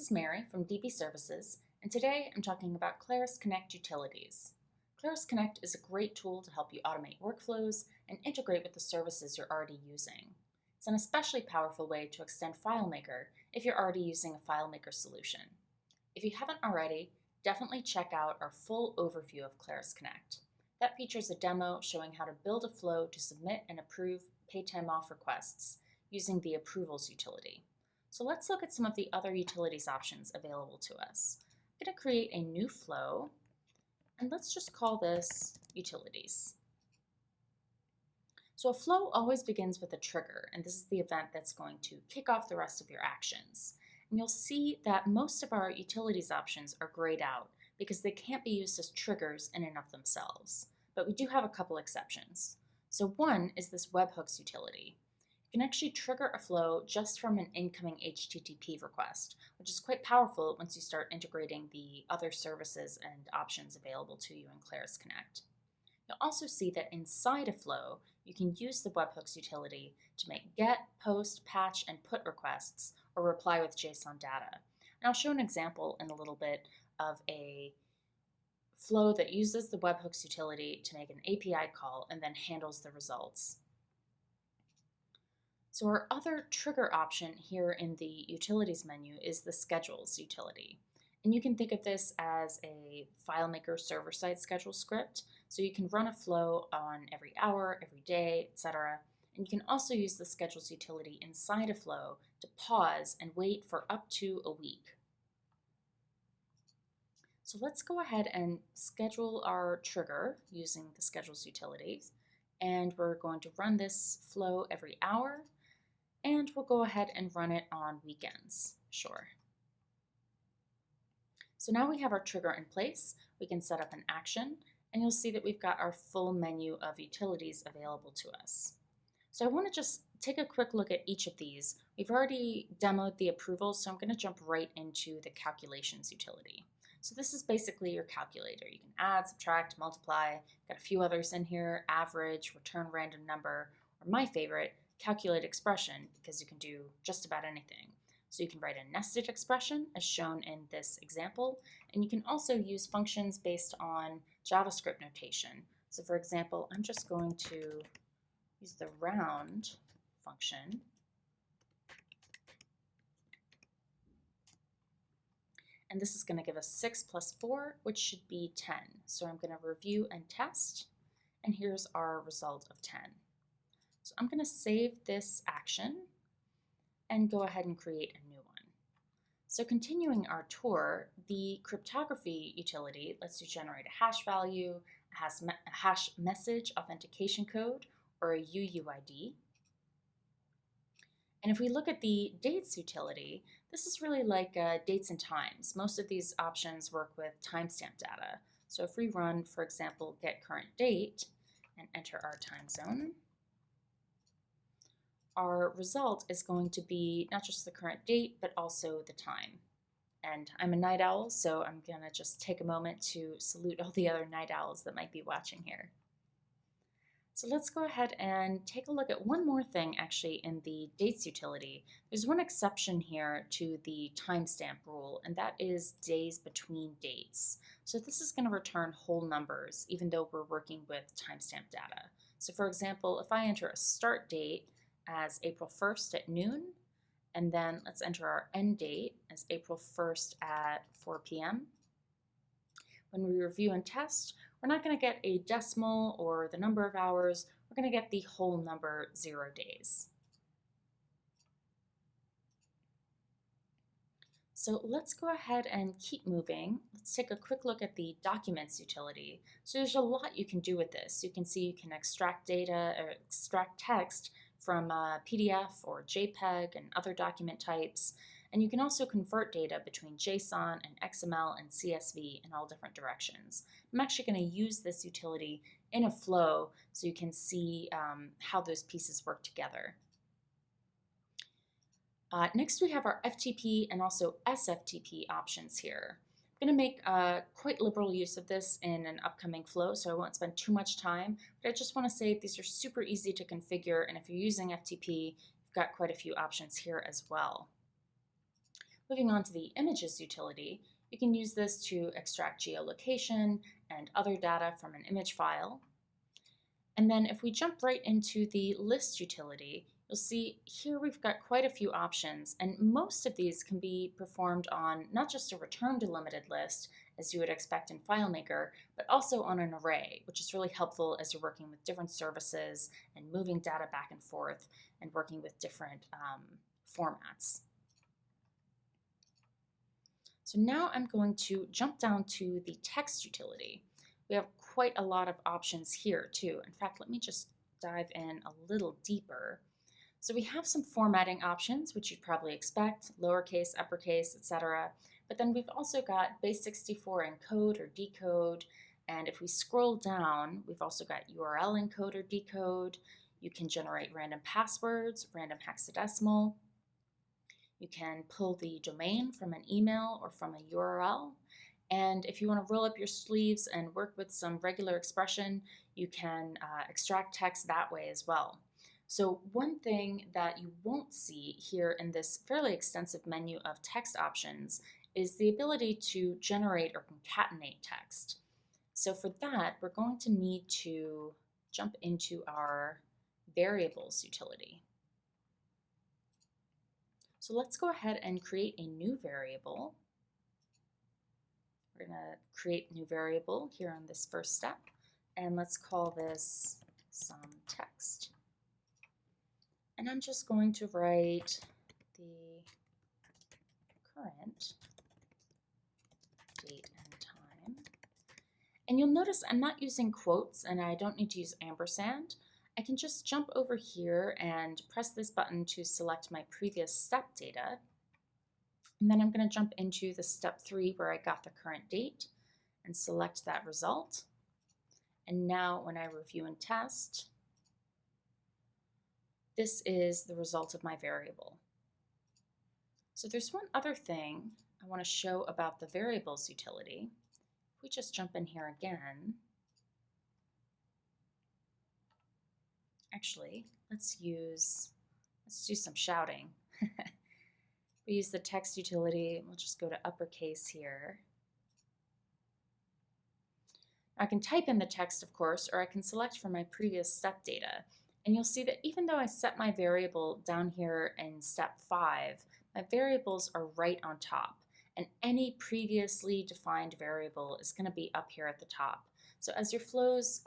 is Mary from DB Services, and today I'm talking about Claris Connect Utilities. Claris Connect is a great tool to help you automate workflows and integrate with the services you're already using. It's an especially powerful way to extend FileMaker if you're already using a FileMaker solution. If you haven't already, definitely check out our full overview of Claris Connect. That features a demo showing how to build a flow to submit and approve paid time off requests using the Approvals utility. So let's look at some of the other utilities options available to us. I'm going to create a new flow, and let's just call this Utilities. So a flow always begins with a trigger, and this is the event that's going to kick off the rest of your actions. And you'll see that most of our utilities options are grayed out because they can't be used as triggers in and of themselves. But we do have a couple exceptions. So one is this Webhooks utility. You can actually trigger a flow just from an incoming HTTP request, which is quite powerful once you start integrating the other services and options available to you in Claris Connect. You'll also see that inside a flow, you can use the Webhooks utility to make get, post, patch, and put requests or reply with JSON data. And I'll show an example in a little bit of a flow that uses the Webhooks utility to make an API call and then handles the results. So our other trigger option here in the Utilities menu is the Schedules utility. And you can think of this as a FileMaker server-side schedule script. So you can run a flow on every hour, every day, etc. And you can also use the Schedules utility inside a flow to pause and wait for up to a week. So let's go ahead and schedule our trigger using the Schedules utilities. And we're going to run this flow every hour. And we'll go ahead and run it on weekends. Sure. So now we have our trigger in place. We can set up an action, and you'll see that we've got our full menu of utilities available to us. So I want to just take a quick look at each of these. We've already demoed the approvals, so I'm going to jump right into the Calculations utility. So this is basically your calculator. You can add, subtract, multiply. Got a few others in here: average, return random number, or my favorite, calculate expression, because you can do just about anything. So you can write a nested expression as shown in this example, and you can also use functions based on JavaScript notation. So for example, I'm just going to use the round function. And this is going to give us 6 plus 4, which should be 10. So I'm going to review and test, and here's our result of 10. So I'm going to save this action and go ahead and create a new one. So continuing our tour, the cryptography utility lets you generate a hash value, a hash message authentication code, or a UUID. And if we look at the dates utility, this is really like dates and times. Most of these options work with timestamp data. So if we run, for example, get current date and enter our time zone, our result is going to be not just the current date, but also the time. And I'm a night owl, so I'm going to just take a moment to salute all the other night owls that might be watching here. So let's go ahead and take a look at one more thing actually in the dates utility. There's one exception here to the timestamp rule, and that is days between dates. So this is going to return whole numbers, even though we're working with timestamp data. So for example, if I enter a start date as April 1st at noon, and then let's enter our end date as April 1st at 4 p.m. When we review and test, we're not going to get a decimal or the number of hours, we're going to get the whole number 0 days. So let's go ahead and keep moving. Let's take a quick look at the Documents utility. So there's a lot you can do with this. You can see you can extract data or extract text from PDF or JPEG and other document types. And you can also convert data between JSON and XML and CSV in all different directions. I'm actually going to use this utility in a flow so you can see how those pieces work together. Next we have our FTP and also SFTP options here. I'm going to make quite liberal use of this in an upcoming flow, so I won't spend too much time, but I just want to say these are super easy to configure, and if you're using FTP, you've got quite a few options here as well. Moving on to the Images utility, you can use this to extract geolocation and other data from an image file. And then if we jump right into the List utility, you'll see here we've got quite a few options, and most of these can be performed on not just a return delimited list, as you would expect in FileMaker, but also on an array, which is really helpful as you're working with different services and moving data back and forth and working with different formats. So now I'm going to jump down to the Text utility. We have quite a lot of options here too. In fact, let me just dive in a little deeper. So we have some formatting options, which you'd probably expect, lowercase, uppercase, etc. But then we've also got base64 encode or decode. And if we scroll down, we've also got URL encode or decode. You can generate random passwords, random hexadecimal. You can pull the domain from an email or from a URL. And if you want to roll up your sleeves and work with some regular expression, you can extract text that way as well. So one thing that you won't see here in this fairly extensive menu of text options is the ability to generate or concatenate text. So for that, we're going to need to jump into our Variables utility. So let's go ahead and create a new variable. We're going to create a new variable here on this first step, and let's call this some text. And I'm just going to write the current date and time. And you'll notice I'm not using quotes and I don't need to use ampersand. I can just jump over here and press this button to select my previous step data. And then I'm going to jump into the step 3 where I got the current date and select that result. And now when I review and test, this is the result of my variable. So there's one other thing I want to show about the Variables utility. If we just jump in here again, actually, let's do some shouting. We use the Text utility. We'll just go to uppercase here. I can type in the text, of course, or I can select from my previous step data. And you'll see that even though I set my variable down here in step 5, my variables are right on top. And any previously defined variable is going to be up here at the top. So as your flows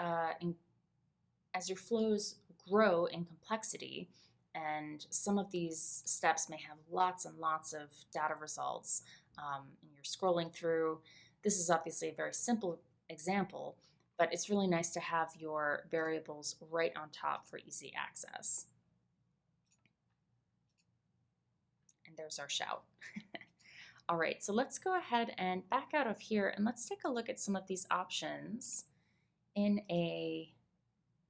grow in complexity, and some of these steps may have lots and lots of data results, and you're scrolling through. This is obviously a very simple example, but it's really nice to have your variables right on top for easy access. And there's our shout. All right, so let's go ahead and back out of here and let's take a look at some of these options in a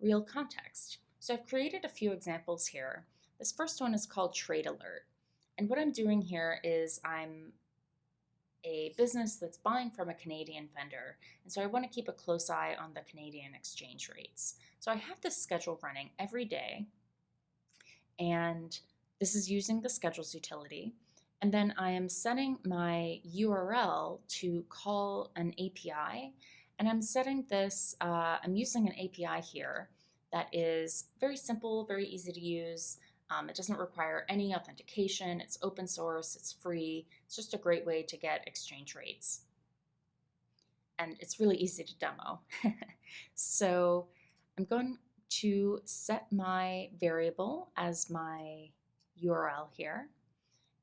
real context. So I've created a few examples here. This first one is called Trade Alert. And what I'm doing here is I'm a business that's buying from a Canadian vendor, and so I want to keep a close eye on the Canadian exchange rates. So I have this schedule running every day, and this is using the Schedules utility, and then I am setting my URL to call an API, and I'm setting this, I'm using an API here that is very simple, very easy to use. It doesn't require any authentication. It's open source, it's free. It's just a great way to get exchange rates. And it's really easy to demo. So I'm going to set my variable as my URL here.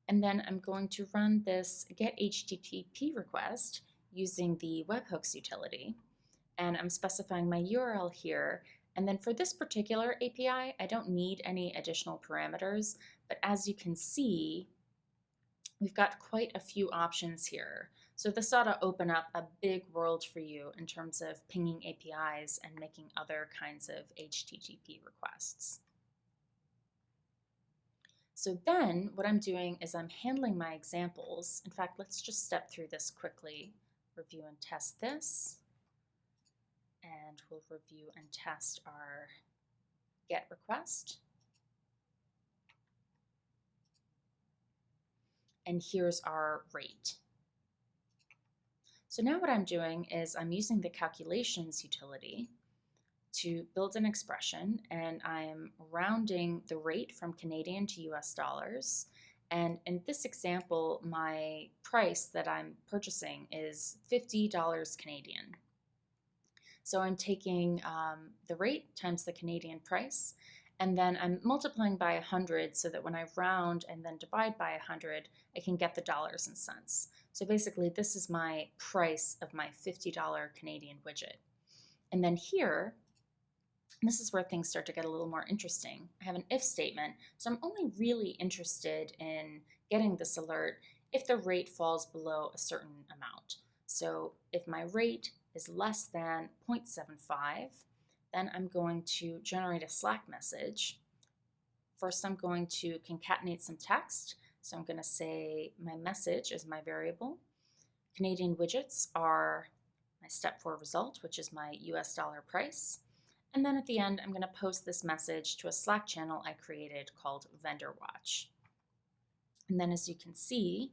And then I'm going to run this get HTTP request using the Webhooks utility. And I'm specifying my URL here. And then for this particular API, I don't need any additional parameters, but as you can see, we've got quite a few options here. So this ought to open up a big world for you in terms of pinging APIs and making other kinds of HTTP requests. So then what I'm doing is I'm handling my examples. In fact, let's just step through this quickly, review and test this. And we'll review and test our GET request. and here's our rate. So now what I'm doing is I'm using the calculations utility to build an expression, and I'm rounding the rate from Canadian to US dollars. And in this example, my price that I'm purchasing is $50 Canadian. So I'm taking the rate times the Canadian price, and then I'm multiplying by 100 so that when I round and then divide by 100, I can get the dollars and cents. So basically, this is my price of my $50 Canadian widget. And then here, this is where things start to get a little more interesting. I have an if statement, so I'm only really interested in getting this alert if the rate falls below a certain amount. So if my rate is less than 0.75, then I'm going to generate a Slack message. First, I'm going to concatenate some text. So I'm going to say my message is my variable. Canadian widgets are my step 4 result, which is my US dollar price. And then at the end, I'm going to post this message to a Slack channel I created called Vendor Watch. And then as you can see,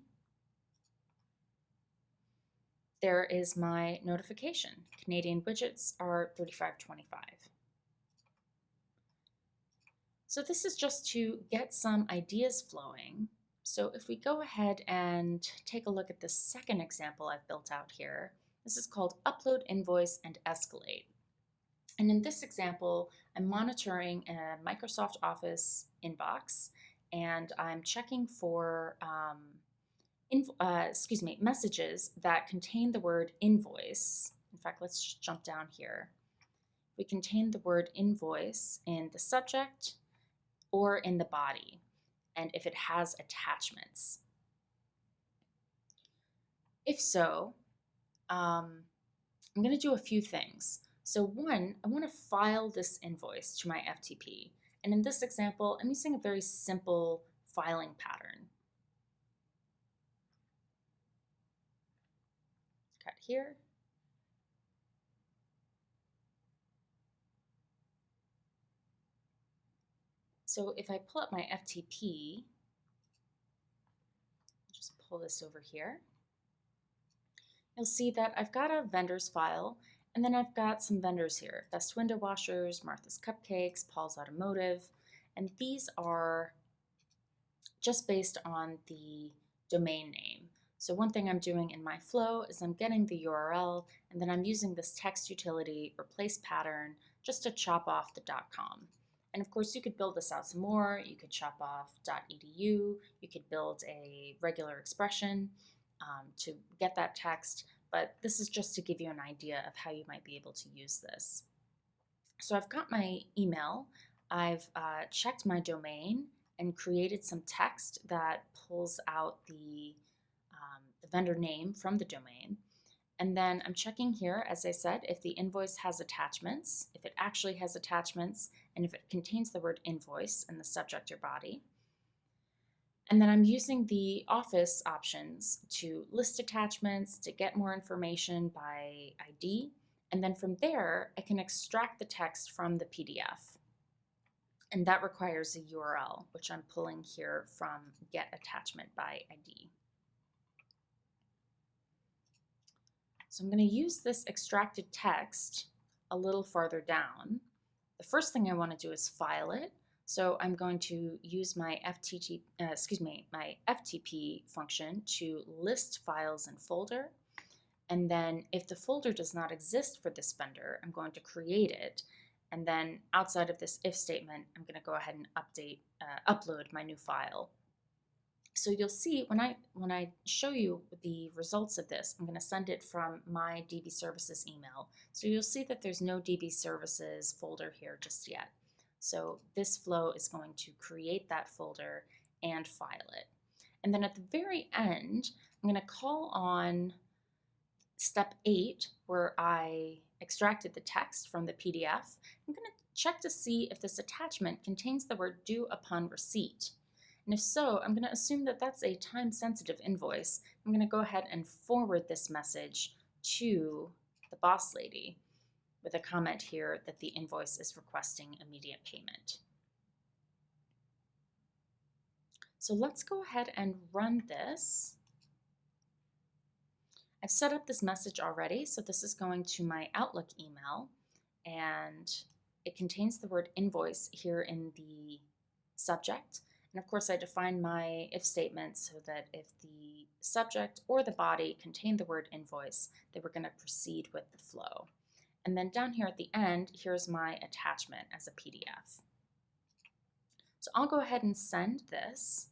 there is my notification. Canadian widgets are $35.25. So this is just to get some ideas flowing. So if we go ahead and take a look at the second example I've built out here, this is called Upload Invoice and Escalate. And in this example, I'm monitoring a Microsoft Office inbox, and I'm checking for messages that contain the word invoice. In fact, let's just jump down here. We contain the word invoice in the subject or in the body, and if it has attachments. If so, I'm going to do a few things. So one, I want to file this invoice to my FTP. And in this example, I'm using a very simple filing pattern. Cut here. So if I pull up my FTP, just pull this over here, you'll see that I've got a vendors file, and then I've got some vendors here: Best Window Washers, Martha's Cupcakes, Paul's Automotive, and these are just based on the domain name. So one thing I'm doing in my flow is I'm getting the URL, and then I'm using this text utility replace pattern just to chop off the .com. And of course, you could build this out some more. You could chop off .edu. You could build a regular expression to get that text. But this is just to give you an idea of how you might be able to use this. So I've got my email. I've checked my domain and created some text that pulls out the vendor name from the domain. And then I'm checking here, as I said, if the invoice has attachments, if it actually has attachments, and if it contains the word invoice in the subject or body. And then I'm using the Office options to list attachments, to get more information by ID. And then from there, I can extract the text from the PDF. And that requires a URL, which I'm pulling here from Get Attachment by ID. So I'm going to use this extracted text a little farther down. The first thing I want to do is file it. So I'm going to use my FTP function to list files in folder. And then if the folder does not exist for this vendor, I'm going to create it. And then outside of this if statement, I'm going to go ahead and upload my new file. So you'll see when I show you the results of this, I'm going to send it from my DB Services email. So you'll see that there's no DB Services folder here just yet. So this flow is going to create that folder and file it. And then at the very end, I'm going to call on step 8, where I extracted the text from the PDF. I'm going to check to see if this attachment contains the word due upon receipt. And if so, I'm going to assume that that's a time-sensitive invoice. I'm going to go ahead and forward this message to the boss lady with a comment here that the invoice is requesting immediate payment. So let's go ahead and run this. I've set up this message already, so this is going to my Outlook email, and it contains the word invoice here in the subject. And of course, I define my if statement so that if the subject or the body contain the word invoice, they were going to proceed with the flow. And then down here at the end, here's my attachment as a PDF. So I'll go ahead and send this.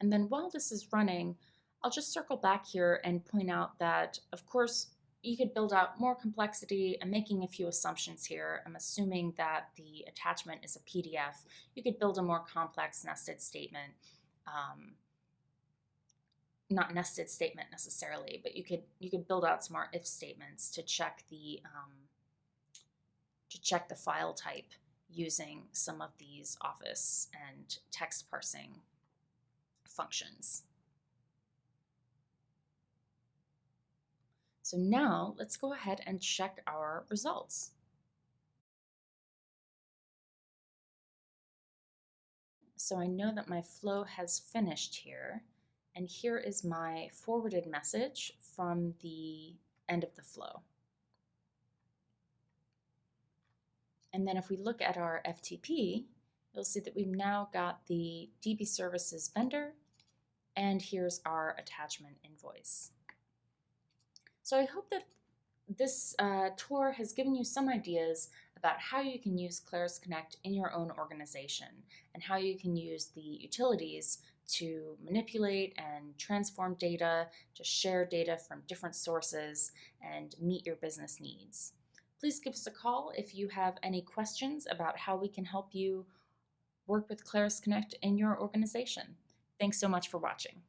And then while this is running, I'll just circle back here and point out that, of course, you could build out more complexity. I'm making a few assumptions here. I'm assuming that the attachment is a PDF. You could build a more complex nested statement. Not nested statement necessarily, but you could build out some more if statements to check the file type using some of these Office and text parsing functions. So now let's go ahead and check our results. So I know that my flow has finished here, and here is my forwarded message from the end of the flow. And then if we look at our FTP, you'll see that we've now got the DB services vendor, and here's our attachment invoice. So I hope that this tour has given you some ideas about how you can use Claris Connect in your own organization and how you can use the utilities to manipulate and transform data, to share data from different sources, and meet your business needs. Please give us a call if you have any questions about how we can help you work with Claris Connect in your organization. Thanks so much for watching.